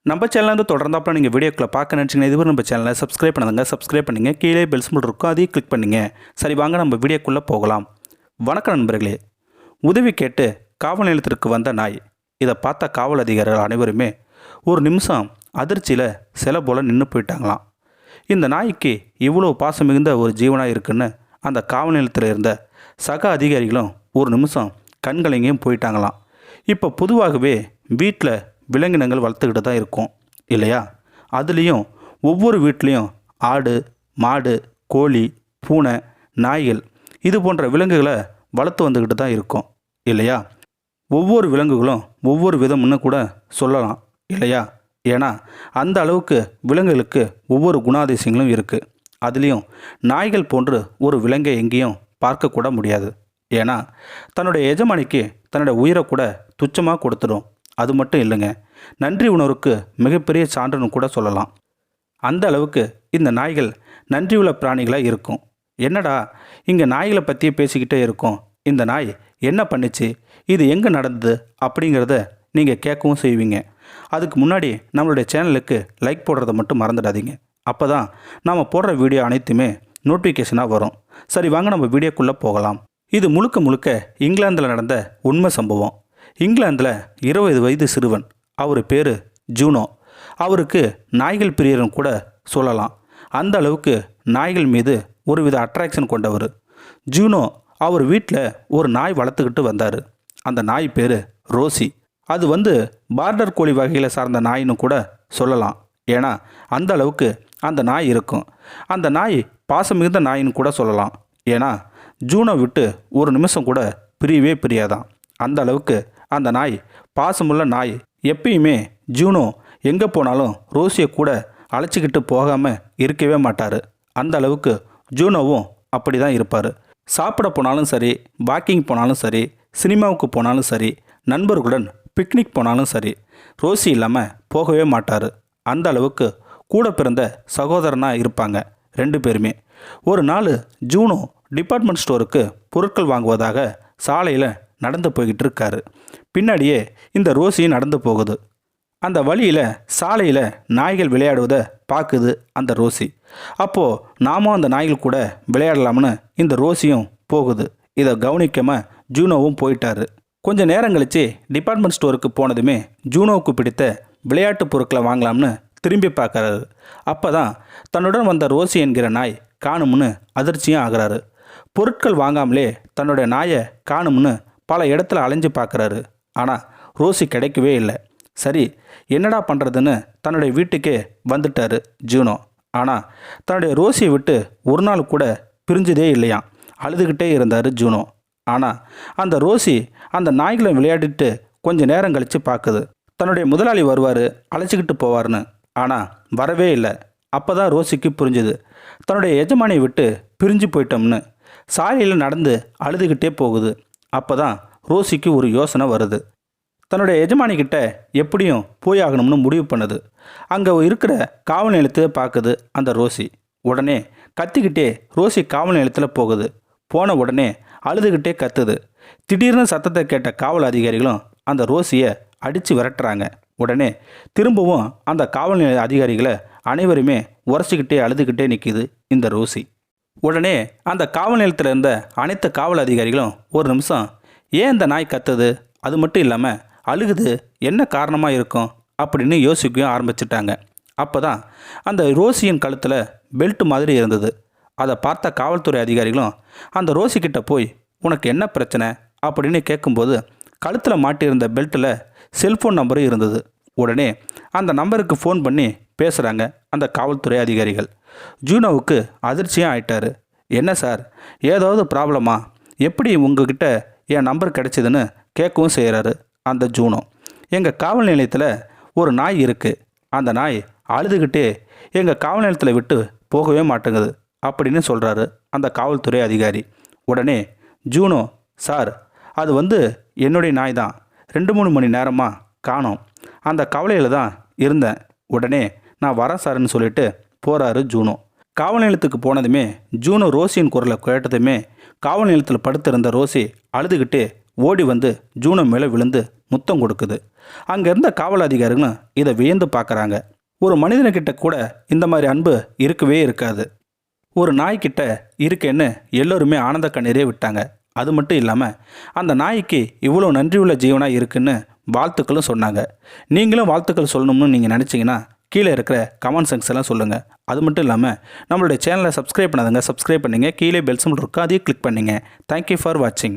நம்ம சேனல் தொடர்ந்தாப்புல நீங்கள் வீடியோக்களை பார்க்க நினச்சிங்கன்னா இதுவரை நம்ம சேனலை சப்ஸ்கிரைப் பண்ணுங்க. சப்ஸ்கிரைப் பண்ணுங்கள். கீழே பெல் சிம்பல் இருக்கும், அதையும் கிளிக் பண்ணுங்க. சரி, வாங்க நம்ம வீடியோக்குள்ளே போகலாம். வணக்கம் நண்பர்களே. உதவி கேட்டு காவல் நிலையத்திற்கு வந்த நாய். இதை பார்த்த காவல் அதிகாரிகள் அனைவருமே ஒரு நிமிஷம் அதிர்ச்சியில் சில போல் நின்று போயிட்டாங்களாம். இந்த நாய்க்கு இவ்வளோ பாசம் மிகுந்த ஒரு ஜீவனாக இருக்குன்னு அந்த காவல் நிலையத்தில் இருந்த சக அதிகாரிகளும் ஒரு நிமிஷம் கண்கலங்கியும் போயிட்டாங்களாம். இப்போ பொதுவாகவே வீட்டில் விலங்கினங்கள் வளர்த்துக்கிட்டு தான் இருக்கும் இல்லையா? அதுலேயும் ஒவ்வொரு வீட்லேயும் ஆடு, மாடு, கோழி, பூனை, நாய்கள் இது போன்ற விலங்குகளை வளர்த்து வந்துக்கிட்டு தான் இருக்கும் இல்லையா? ஒவ்வொரு விலங்குகளும் ஒவ்வொரு விதம்னு கூட சொல்லலாம் இல்லையா? ஏன்னா அந்த அளவுக்கு விலங்குகளுக்கு ஒவ்வொரு குணாதிசயங்களும் இருக்குது. அதுலேயும் நாய்கள் போன்று ஒரு விலங்கை எங்கேயும் பார்க்கக்கூட முடியாது. ஏன்னா தன்னுடைய எஜமானிக்கு தன்னுடைய உயிரை கூட துச்சமாக கொடுத்துடும். அது மட்டும் இல்லைங்க, நன்றி உணர்வுக்கு மிகப்பெரிய சான்றுன்னு கூட சொல்லலாம். அந்த அளவுக்கு இந்த நாய்கள் நன்றியுள்ள பிராணிகளாக இருக்கும். என்னடா இங்கே நாய்களை பற்றியே பேசிக்கிட்டே இருக்கோம், இந்த நாய் என்ன பண்ணிச்சு, இது எங்கே நடந்தது அப்படிங்கிறத நீங்கள் கேட்கவும் செய்வீங்க. அதுக்கு முன்னாடி நம்மளுடைய சேனலுக்கு லைக் போடுறதை மட்டும் மறந்துடாதீங்க. அப்போ தான் நாம் போடுற வீடியோ அனைத்துமே நோட்டிஃபிகேஷனாக வரும். சரி, வாங்க நம்ம வீடியோக்குள்ளே போகலாம். இது முழுக்க முழுக்க இங்கிலாந்தில் நடந்த உண்மை சம்பவம். இங்கிலாந்தில் 20 வயது சிறுவன், அவர் பேர் ஜூனோ. அவருக்கு நாய்கள் பிரியரும் கூட சொல்லலாம். அந்த அளவுக்கு நாய்கள் மீது ஒருவித அட்ராக்ஷன் கொண்டவர் ஜூனோ. அவர் வீட்டில் ஒரு நாய் வளர்த்துக்கிட்டு வந்தார். அந்த நாய் பேர் ரோசி. அது பார்டர் கோழி வகையில் சார்ந்த நாயின்னு கூட சொல்லலாம். ஏன்னா அந்த அளவுக்கு அந்த நாய் இருக்கும். அந்த நாய் பாசம் மிகுந்த நாயின்னு கூட சொல்லலாம். ஏன்னா ஜூனோ விட்டு ஒரு நிமிஷம் கூட பிரியவே பிரியாதான். அந்த அளவுக்கு அந்த நாய் பாசமுள்ள நாய். எப்பயுமே ஜூனோ எங்கே போனாலும் ரோசியை கூட அழைச்சிக்கிட்டு போகாமல் இருக்கவே மாட்டார். அந்த அளவுக்கு ஜூனோவும் அப்படி தான் இருப்பார். சாப்பிட போனாலும் சரி, வாக்கிங் போனாலும் சரி, சினிமாவுக்கு போனாலும் சரி, நண்பர்களுடன் பிக்னிக் போனாலும் சரி, ரோசி இல்லாமல் போகவே மாட்டார். அந்த அளவுக்கு கூட பிறந்த சகோதரனாக இருப்பாங்க 2 பேருமே. ஒரு நாள் ஜூனோ டிபார்ட்மெண்ட் ஸ்டோருக்கு பொருட்கள் வாங்குவதாக சாலையில் நடந்து போய்கிட்டு இருக்காரு. பின்னாடியே இந்த ரோசி நடந்து போகுது. அந்த வழியில் சாலையில் நாய்கள் விளையாடுவதை பார்க்குது அந்த ரோசி. அப்போது நாமும் அந்த நாய்கள் கூட விளையாடலாம்னு இந்த ரோசியும் போகுது. இதை கவனிக்காமல் ஜூனோவும் போயிட்டாரு. கொஞ்சம் நேரம் கழித்து டிபார்ட்மெண்ட் ஸ்டோருக்கு போனதுமே ஜூனோவுக்கு பிடித்த விளையாட்டு பொருட்களை வாங்கலாம்னு திரும்பி பார்க்குறாரு. அப்போ தான் தன்னுடன் வந்த ரோசி என்கிற நாய் காணும்னு அதிர்ச்சியும் ஆகிறாரு. பொருட்கள் வாங்காமலே தன்னுடைய நாயை காணும்னு பல இடத்துல அலைஞ்சு பார்க்குறாரு. ஆனால் ரோசி கிடைக்கவே இல்லை. சரி, என்னடா பண்ணுறதுன்னு தன்னுடைய வீட்டுக்கே வந்துட்டார் ஜூனோ. ஆனால் தன்னுடைய ரோசியை விட்டு ஒரு நாள் கூட பிரிஞ்சதே இல்லையாம். அழுதுகிட்டே இருந்தார் ஜூனோ. ஆனால் அந்த ரோசி அந்த நாய்களை விளையாடிட்டு கொஞ்சம் நேரம் கழித்து பார்க்குது. தன்னுடைய முதலாளி வருவார், அழைச்சிக்கிட்டு போவார்னு. ஆனால் வரவே இல்லை. அப்போ தான் ரோசிக்கு புரிஞ்சுது, தன்னுடைய எஜமானியை விட்டு பிரிஞ்சு போயிட்டோம்னு. சாலையில் நடந்து அழுதுகிட்டே போகுது. அப்போ தான் ரோசிக்கு ஒரு யோசனை வருது. தன்னுடைய எஜமானிக்கிட்ட எப்படியும் போய் ஆகணும்னு முடிவு பண்ணுது. அங்கே இருக்கிற காவல் நிலையத்தை பார்க்குது அந்த ரோசி. உடனே கத்திக்கிட்டே ரோசி காவல் நிலையத்தில் போகுது. போன உடனே அழுதுகிட்டே கத்துது. திடீர்னு சத்தத்தை கேட்ட காவல் அதிகாரிகளும் அந்த ரோசியை அடித்து விரட்டுறாங்க. உடனே திரும்பவும் அந்த காவல் நிலைய அதிகாரிகளை அனைவருமே உரைச்சிக்கிட்டே அழுதுகிட்டே நிற்கிது இந்த ரோசி. உடனே அந்த காவல் நிலையத்தில் இருந்த அனைத்து காவல் அதிகாரிகளும் ஒரு நிமிஷம், ஏன் இந்த நாய் கத்துது, அது மட்டும் இல்லாமல் அழுகுது, என்ன காரணமாக இருக்கும் அப்படின்னு யோசிக்கவும் ஆரம்பிச்சிட்டாங்க. அப்போ தான் அந்த ரோசியின் கழுத்தில் பெல்ட் மாதிரி இருந்தது. அதை பார்த்த காவல்துறை அதிகாரிகளும் அந்த ரோசிக்கிட்ட போய், உனக்கு என்ன பிரச்சனை அப்படின்னு கேட்கும்போது கழுத்தில் மாட்டியிருந்த பெல்ட்டில் செல்ஃபோன் நம்பரும் இருந்தது. உடனே அந்த நம்பருக்கு ஃபோன் பண்ணி பேசுகிறாங்க அந்த காவல்துறை அதிகாரிகள். ஜூனோவுக்கு அதிர்ச்சியாக ஆயிட்டார். என்ன சார், ஏதாவது ப்ராப்ளமா, எப்படி உங்ககிட்ட என் நம்பர் கிடைச்சிதுன்னு கேட்கவும் செய்கிறாரு அந்த ஜூனோ. எங்கள் காவல் நிலையத்தில் ஒரு நாய் இருக்குது. அந்த நாய் அழுதுகிட்டே எங்கள் காவல் நிலையத்தில் விட்டு போகவே மாட்டேங்குது அப்படின்னு சொல்கிறாரு அந்த காவல்துறை அதிகாரி. உடனே ஜூனோ, சார் அது என்னுடைய நாய் தான், 2-3 மணி நேரமாக காணோம், அந்த கவலையில் தான் இருந்தேன், உடனே நான் வரேன் சார்ன்னு சொல்லிட்டு போகிறாரு ஜூனோ. காவல் நிலையத்துக்கு போனதுமே ஜூனோ ரோசியின் குரலை கேட்டதுமே காவல் நிலையத்தில் படுத்திருந்த ரோசி அழுதுகிட்டே ஓடி வந்து ஜூனோ மேலே விழுந்து முத்தம் கொடுக்குது. அங்கே இருந்த காவல் அதிகாரிகளும் இதை வியந்து பார்க்குறாங்க. ஒரு மனிதனுக்கிட்ட கூட இந்த மாதிரி அன்பு இருக்கவே இருக்காது. ஒரு நாய்க்கிட்ட இருக்கேன்னு எல்லோருமே ஆனந்த கண்ணீரே விட்டாங்க. அது மட்டும் இல்லாமல் அந்த நாய்க்கு இவ்வளோ நன்றியுள்ள ஜீவனாக இருக்குன்னு வாழ்த்துக்களும் சொன்னாங்க. நீங்களும் வாழ்த்துக்கள் சொல்லணும்னு நீங்கள் நினச்சிங்கன்னா கீழே இருக்கிற கமெண்ட் செக்ஷன்லாம் சொல்லுங்கள். அது மட்டும் இல்லாமல் நம்மளுடைய சேனலை சப்ஸ்கிரைப் பண்ணாதங்க, சப்ஸ்கிரைப் பண்ணுங்கள். கீழே பெல் சிம்பல் இருக்கும், அதையும் கிளிக் பண்ணுங்கள். தேங்க்யூ ஃபார் வாட்சிங்.